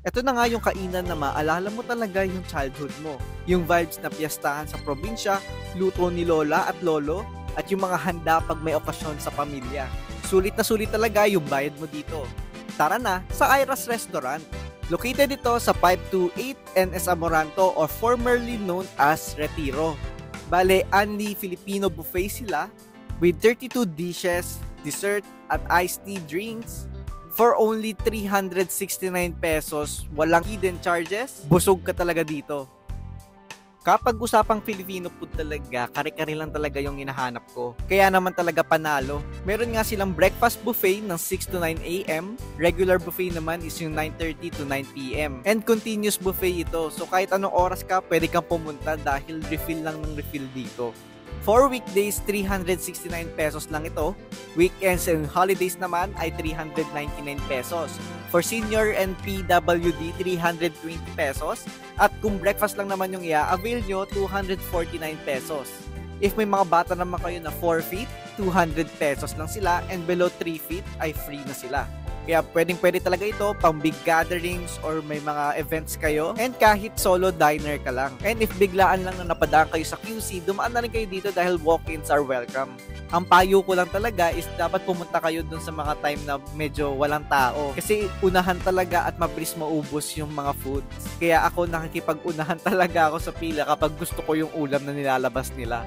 Ito na nga yung kainan na maalala mo talaga yung childhood mo. Yung vibes na piyestahan sa probinsya, luto ni lola at lolo, at yung mga handa pag may okasyon sa pamilya. Sulit na sulit talaga yung bayad mo dito. Tara na sa Ira's Restaurant. Located ito sa 528 NS Amoranto or formerly known as Retiro. Bale, only Filipino buffet sila with 32 dishes, dessert, at iced tea drinks for only 369 pesos. Walang hidden charges. Busog ka talaga dito. Kapag usapang Filipino food talaga, kare-kare lang talaga yung hinahanap ko. Kaya naman talaga panalo. Meron nga silang breakfast buffet ng 6 to 9 a.m. Regular buffet naman is yung 9:30 to 9 p.m. And continuous buffet ito. So kahit anong oras ka, pwede kang pumunta dahil refill lang ng refill dito. For weekdays, 369 pesos lang ito. Weekends and holidays naman ay 399 pesos. For senior and PWD, 320 pesos. At kung breakfast lang naman yung i-avail nyo, 249 pesos. If may mga bata naman kayo na 4 feet, 200 pesos lang sila. And below 3 feet ay free na sila. Kaya pwede talaga ito pang big gatherings or may mga events kayo. And kahit solo diner ka lang. And if biglaan lang na napadaan kayo sa QC, dumaan na rin kayo dito dahil walk-ins are welcome. Ang payo ko lang talaga is dapat pumunta kayo dun sa mga time na medyo walang tao. Kasi unahan talaga at mabilis maubos yung mga foods. Kaya ako nakikipag-unahan talaga ako sa pila kapag gusto ko yung ulam na nilalabas nila.